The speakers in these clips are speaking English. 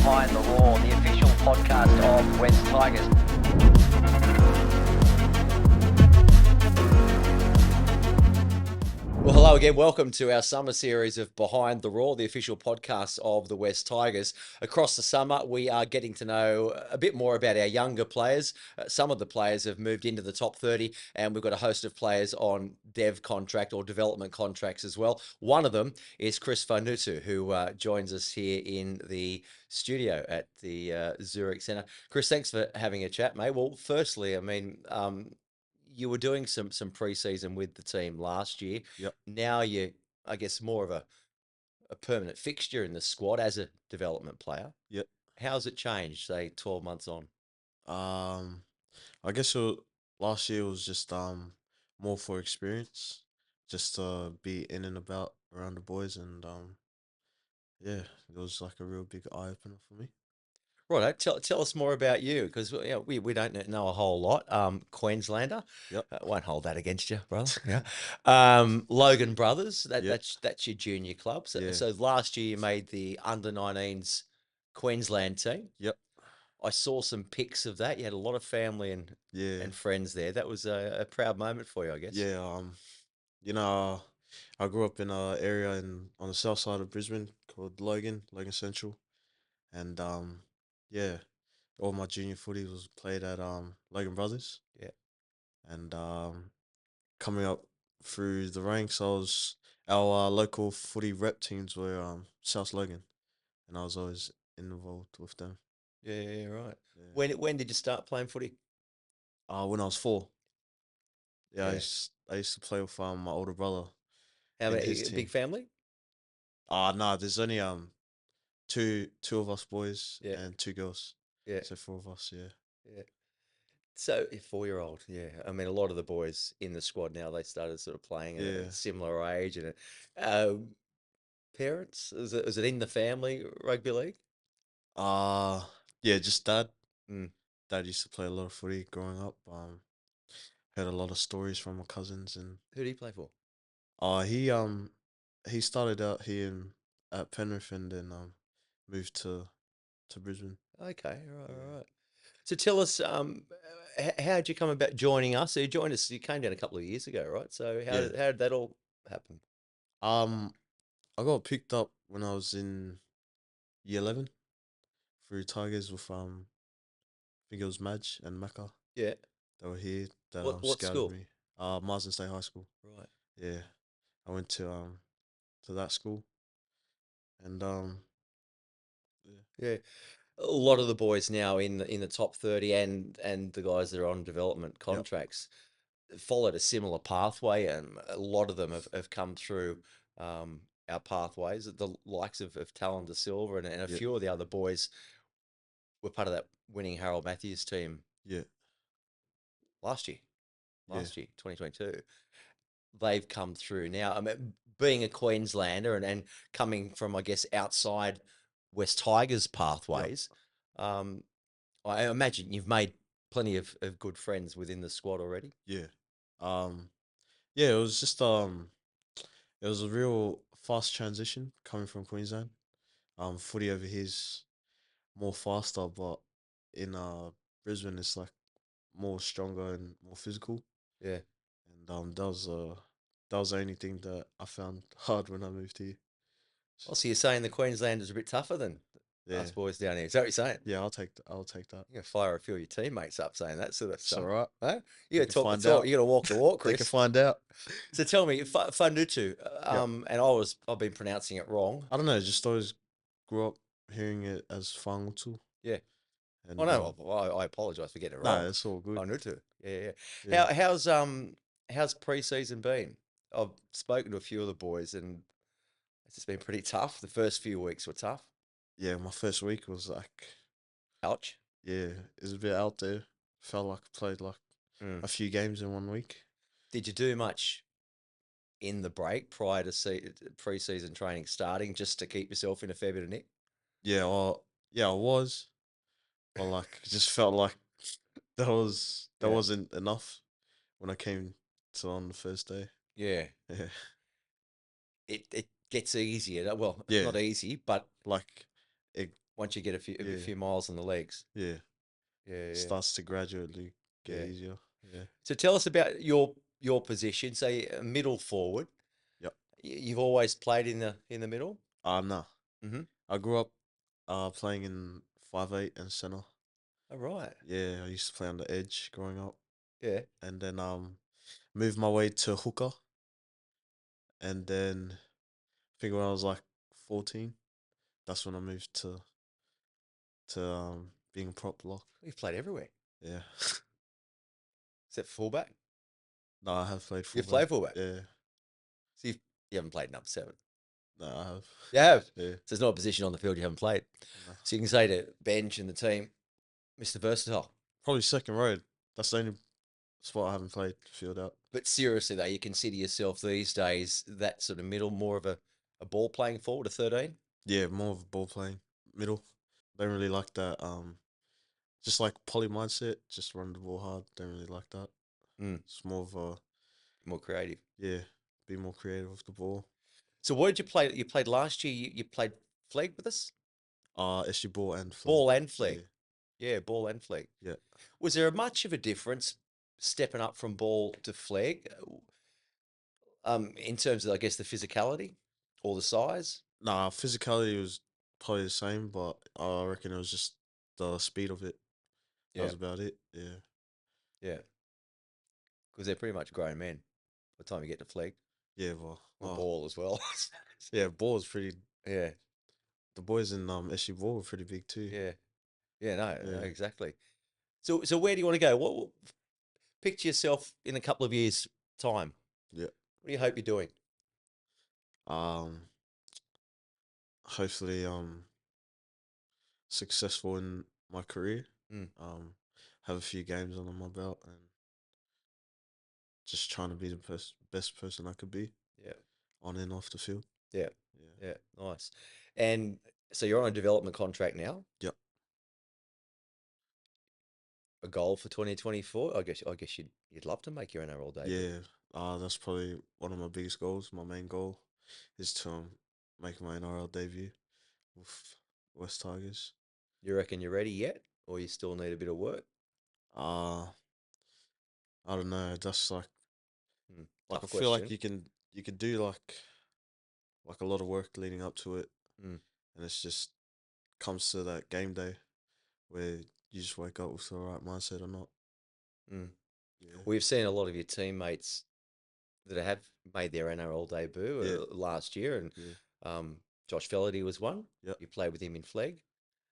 Behind the Roar, the official podcast of West Tigers. Well, hello again. Welcome to our summer series of Behind the Roar, the official podcast of the West Tigers. Across the summer, we are getting to know a bit more about our younger players. Some of the players have moved into the top 30, and we've got a host of players on dev contract or development contracts as well. One of them is CHRIS FAAGUTU, who joins us here in the studio at the Zurich Centre. Chris, thanks for having a chat, mate. Well, firstly, you were doing some preseason with the team last year. Yep. Now you, I guess, more of a permanent fixture in the squad as a development player. Yep. How's it changed, say, 12 months on? I guess last year was just more for experience, just to be in and about around the boys, and yeah, it was like a real big eye opener for me. Right, tell us more about you, because we don't know a whole lot. Queenslander, Yep. Won't hold that against you, brother. Yeah. Logan Brothers, Yep. that's your junior club. So, Yeah. so last year you made the under-19s Queensland team. Yep. I saw some pics of that. You had a lot of family and Yeah. friends there. That was a proud moment for you, I guess. Yeah. I grew up in an area on the south side of Brisbane called Logan Central, and yeah, all my junior footy was played at Logan Brothers. Yeah. And coming up through the ranks, our local footy rep teams were South Logan, and I was always involved with them. Yeah, right. Yeah. When did you start playing footy? When I was 4. Yeah, Yeah. I used to play with my older brother How in many? his A team. big family? No, there's only two of us boys Yeah. and 2 girls. Yeah. So 4 of us, yeah. Yeah. So, a 4-year-old, yeah. I mean, a lot of the boys in the squad now, they started sort of playing at Yeah. a similar age. And parents, is it in the family rugby league? Yeah, just dad. Mm. Dad used to play a lot of footy growing up. Heard a lot of stories from my cousins, and Who do you play for? he started out here at Penrith, and then moved to Brisbane. Okay, right, Yeah. right. So tell us, how did you come about joining us? So you joined us, you came down a couple of years ago, right? So how Yeah. how did that all happen? I got picked up when I was in year 11 through Tigers with I think it was Madge and Macca. Yeah. They were here that What scouted school? me. Marsden State High School. Right. Yeah, I went to that school, and Yeah. A lot of the boys now in the top 30 and the guys that are on development Yep. contracts followed a similar pathway, and a lot of them have come through our pathways. The likes of Talon De Silva and a Yep. few of the other boys were part of that winning Harold Matthews team yeah, last year, yeah, 2022. They've come through now. I mean, being a Queenslander and coming from, I guess, outside West Tigers pathways, I imagine you've made plenty of good friends within the squad already. yeah. Yeah, it was just it was a real fast transition coming from Queensland. Footy over here's more faster, but in Brisbane it's like more stronger and more physical. Yeah. And that was the only thing that I found hard when I moved here. Oh, so you're saying the Queenslanders are a bit tougher than Yeah, us boys down here? Is that what you're saying? yeah, I'll take that. You're gonna fire a few of your teammates up saying that sort of It's stuff. all right. Huh? They You gotta can talk the find talk. out. You gotta walk the walk, They can Chris. find out. So tell me, Fanutu, and I've been pronouncing it wrong. I don't know. Just always grew up hearing it as Faangutu. Yeah. And Oh no, I apologise for getting it no, wrong. it's all good. Fanutu. Yeah. Yeah. How's preseason been? I've spoken to a few of the boys, and it's just been pretty tough. The first few weeks were tough. Yeah, my first week was like, Ouch. yeah, it was a bit out there. Felt like I played like Mm. a few games in 1 week. Did you do much in the break prior to preseason training starting, just to keep yourself in a fair bit of nick? Yeah, I was, but like it just felt like that Yeah. wasn't enough when I came to on the first day. Yeah. Yeah, It gets easier. Well, Yeah. not easy, but like it once you get a Yeah, few miles on the legs. yeah. Yeah, yeah, Starts to gradually get yeah. easier. Yeah. So tell us about your position. Say a middle forward. Yep. You've always played in the middle. Nah. Mm-hmm. I grew up playing in 5'8" and center. All right. Yeah, I used to play on the edge growing up, Yeah. and then moved my way to hooker, and then I think when I was like 14, that's when I moved to being a prop lock. You've played everywhere Yeah. except fullback. No, I have played You've fullback. played fullback. Yeah. So you haven't played number 7. No, I have. You have. Yeah. So there's not a position on the field you haven't played. No. So you can say to bench and the team, Mr. Versatile. Probably second row. That's the only spot I haven't played field out. But seriously though, you consider yourself these days that sort of middle, more of a ball playing forward, a 13? Yeah, more of a ball playing middle. Don't really like that. Just like poly mindset, just run the ball hard. Don't really like that. Mm. It's more of a More creative. yeah, be more creative with the ball. So what did you play? You played last year. You played flag with us? Actually ball and flag. Ball and flag. Yeah, Yeah, ball and flag. yeah. Was there much of a difference stepping up from ball to flag? In terms of, I guess, the physicality or the size? Nah, physicality was probably the same, but I reckon it was just the speed of it. That Yeah, was about it. Yeah, yeah. Because they're pretty much grown men by the time you get to flag yeah. Well, or ball as well. yeah. Ball was pretty. Yeah, The boys in SU ball were pretty big too. yeah, yeah. No, Yeah, exactly. So where do you want to go? What picture yourself in a couple of years' time? yeah. What do you hope you're doing? Um, hopefully, successful in my career. Mm, Um, have a few games under my belt and just trying to be the best person I could be yeah, on and off the field. yeah, Yeah. yeah. Nice. And so you're on a development contract now. Yep. A goal for 2024? I guess you'd love to make your NRL debut. Yeah. That's probably one of my biggest goals. My main goal is to make my NRL debut with West Tigers. You reckon you're ready yet, or you still need a bit of work? Uh I don't know. That's like Hmm, I tough feel like question. you can do like a lot of work leading up to it, Mm, and it's just comes to that game day where you just wake up with the right mindset or not. mm. Yeah. We've seen a lot of your teammates that have made their NRL debut Yeah. last year, and Yeah. Josh Felaherty was one. Yep. You played with him in flag.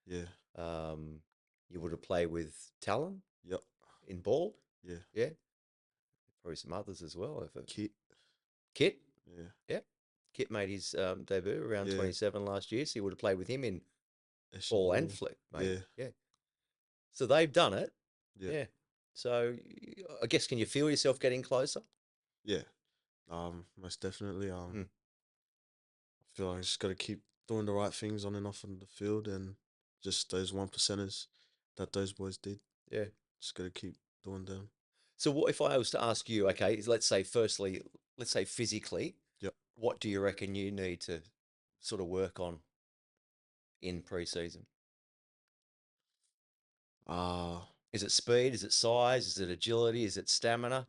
Yeah. Um, you would have played with Talon Yep. in ball. Yeah. Yeah, probably some others as well. Kit. Kit, Yeah. yeah, Kit made his debut around Yeah. 27 last year, so you would have played with him in SU ball and ball. flick, maybe. Yeah. Yeah. So they've done it. Yeah. Yeah. So I guess, can you feel yourself getting closer? Yeah. Most definitely. Mm, I feel like I just got to keep doing the right things on and off on the field, and just those 1%ers that those boys did. yeah. Just got to keep doing them. So what if I was to ask you, okay, let's say firstly, let's say physically, Yep. what do you reckon you need to sort of work on in pre-season? Uh Is it speed? Is it size? Is it agility? Is it stamina?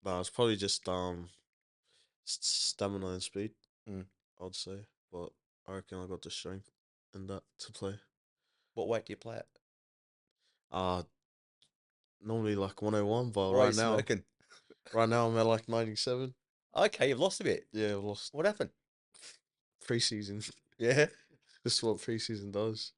but it's probably just stamina and speed. Mm. I'd say, but I reckon I got the strength and that to play. What weight do you play at? Uh Normally like 101, but Why are you smirking? right now I'm at like 97. Okay, you've lost a bit. Yeah, I've lost What happened? preseason. Yeah. This is what preseason does.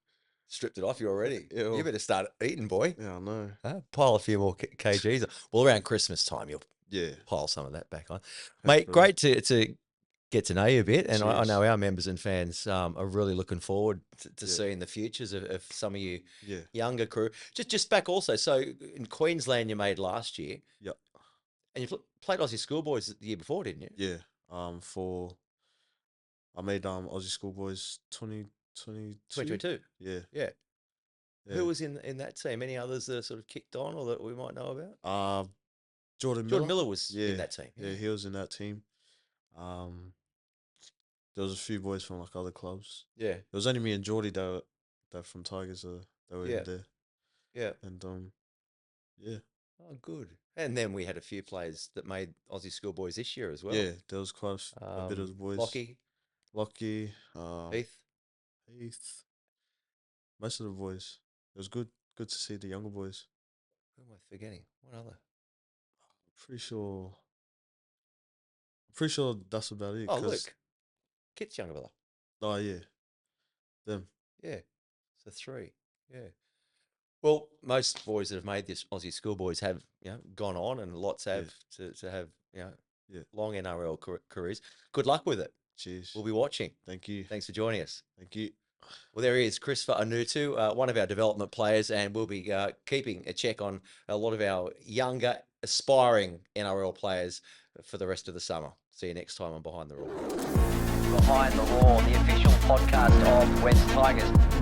Stripped it off you already. Yeah, You well, better start eating, boy. yeah, I know. Pile a few more kgs. Well, around Christmas time, you'll Yeah, pile some of that back on. Mate, hopefully. great to get to know you a bit. And I Cheers. know our members and fans are really looking forward to Yeah. seeing the futures of some of you Yeah, younger crew. Just back also, so in Queensland you made last year, yep, and you played Aussie Schoolboys the year before, didn't you? yeah. I made Aussie Schoolboys 2022. 2022. Yeah, Yeah. yeah. Who was in that team? Any others that sort of kicked on or that we might know about? Jordan Jordan Miller. Miller was in Yeah, that team. yeah, he was in that team. Um, there was a few boys from like other clubs. Yeah. It was only me and Geordie that that from Tigers that were Yeah. in there, Yeah. and yeah, Oh, good. And then we had a few players that made Aussie schoolboys this year as well. yeah, there was quite a bit of the boys. Lockie, Heath, Heath. most of the boys. It was good to see the younger boys. Who am I forgetting? What other? Pretty sure. I'm pretty sure that's about it. Oh, Luke. Kit's younger brother. Oh yeah, them. Yeah. So 3. Yeah. Well, most boys that have made this Aussie schoolboys have, gone on, and lots have to have, Yeah. long NRL careers. Good luck with it. Cheers. We'll be watching. Thank you. Thanks for joining us. Thank you. Well, there he is, CHRIS FAAGUTU, one of our development players, and we'll be keeping a check on a lot of our younger, aspiring NRL players for the rest of the summer. See you next time on Behind the Roar. Behind the Roar, the official podcast of West Tigers.